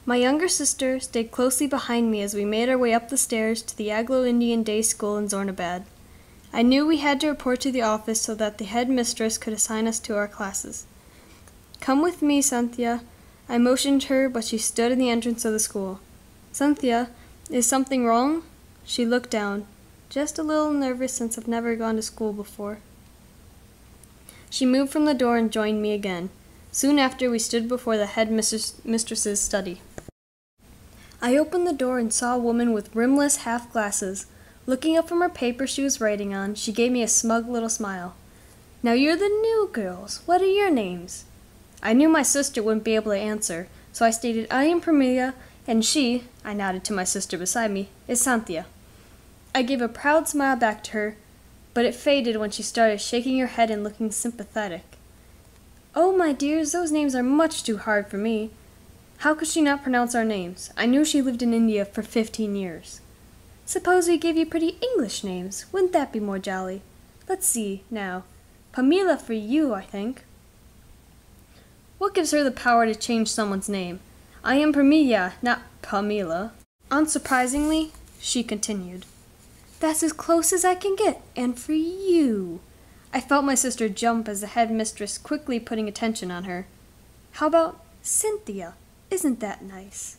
My younger sister stayed closely behind me as we made our way up the stairs to the Anglo-Indian Day School in Zornabad. I knew we had to report to the office so that the headmistress could assign us to our classes. "Come with me, Cynthia." I motioned her, but she stood in the entrance of the school. "Cynthia, is something wrong?" She looked down. "Just a little nervous since I've never gone to school before." She moved from the door and joined me again. Soon after, we stood before the headmistress's study. I opened the door and saw a woman with rimless half glasses. Looking up from her paper she was writing on, she gave me a smug little smile. "Now you're the new girls. What are your names?" I knew my sister wouldn't be able to answer, so I stated, "I am Premilia, and she," I nodded to my sister beside me, "is Cynthia." I gave a proud smile back to her, but it faded when she started shaking her head and looking sympathetic. "Oh, my dears, those names are much too hard for me." How could she not pronounce our names? I knew she lived in India for 15 years. "Suppose we give you pretty English names. Wouldn't that be more jolly? Let's see, now. Pamela for you, I think." What gives her the power to change someone's name? I am Pamela, not Pamela. Unsurprisingly, she continued, "That's as close as I can get, and for you." I felt my sister jump as the headmistress quickly putting attention on her. "How about Cynthia? Isn't that nice?"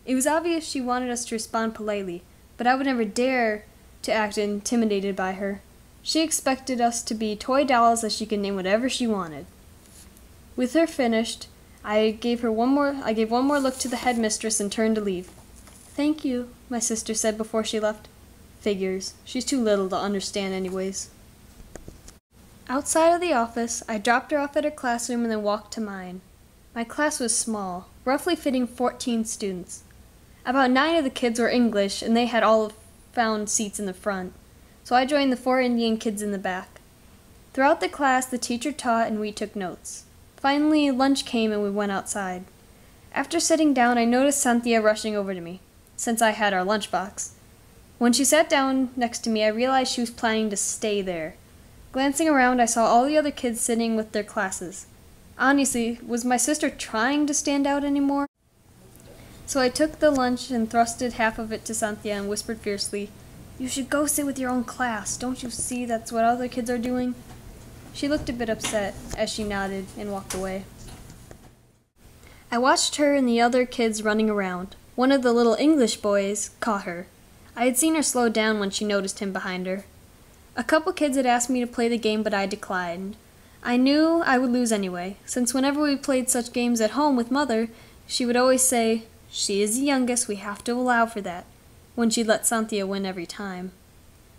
It was obvious she wanted us to respond politely, but I would never dare to act intimidated by her. She expected us to be toy dolls that she could name whatever she wanted. With her finished, I gave one more look to the headmistress and turned to leave. "Thank you," my sister said before she left. Figures. She's too little to understand anyways. Outside of the office, I dropped her off at her classroom and then walked to mine. My class was small, roughly fitting 14 students. About 9 of the kids were English, and they had all found seats in the front, so I joined the 4 Indian kids in the back. Throughout the class, the teacher taught and we took notes. Finally, lunch came and we went outside. After sitting down, I noticed Cynthia rushing over to me, since I had our lunchbox. When she sat down next to me, I realized she was planning to stay there. Glancing around, I saw all the other kids sitting with their classes. Honestly, was my sister trying to stand out anymore? So I took the lunch and thrusted half of it to Cynthia and whispered fiercely, "You should go sit with your own class. Don't you see that's what other kids are doing?" She looked a bit upset as she nodded and walked away. I watched her and the other kids running around. One of the little English boys caught her. I had seen her slow down when she noticed him behind her. A couple kids had asked me to play the game, but I declined. I knew I would lose anyway, since whenever we played such games at home with Mother, she would always say, "She is the youngest, we have to allow for that," when she'd let Cynthia win every time.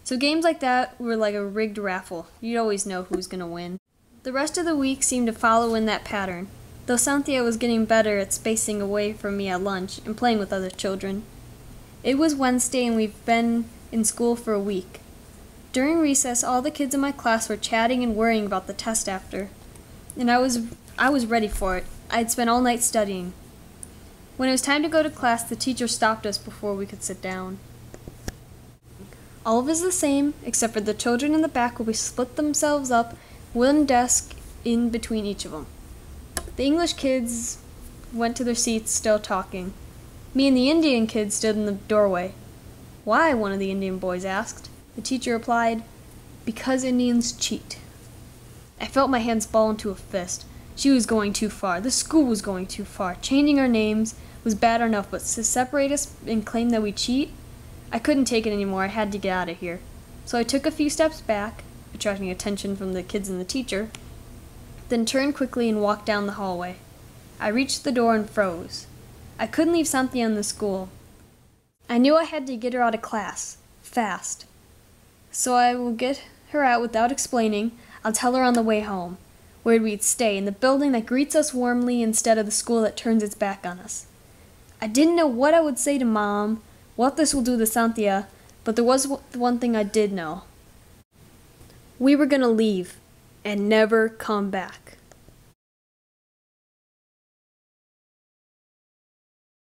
So games like that were like a rigged raffle. You'd always know who's going to win. The rest of the week seemed to follow in that pattern, though Cynthia was getting better at spacing away from me at lunch and playing with other children. It was Wednesday and we've been in school for a week. During recess, all the kids in my class were chatting and worrying about the test after, and I was ready for it. I had spent all night studying. When it was time to go to class, the teacher stopped us before we could sit down. "All of us the same, except for the children in the back will be split themselves up, one desk in between each of them." The English kids went to their seats, still talking. Me and the Indian kids stood in the doorway. "Why?" one of the Indian boys asked. The teacher replied, "Because Indians cheat." I felt my hands ball into a fist. She was going too far. The school was going too far. Changing our names was bad enough, but to separate us and claim that we cheat? I couldn't take it anymore. I had to get out of here. So I took a few steps back, attracting attention from the kids and the teacher, then turned quickly and walked down the hallway. I reached the door and froze. I couldn't leave Cynthia in the school. I knew I had to get her out of class, fast. So I will get her out without explaining. I'll tell her on the way home, where we'd stay, in the building that greets us warmly instead of the school that turns its back on us. I didn't know what I would say to Mom, what this will do to Cynthia, but there was one thing I did know. We were going to leave and never come back.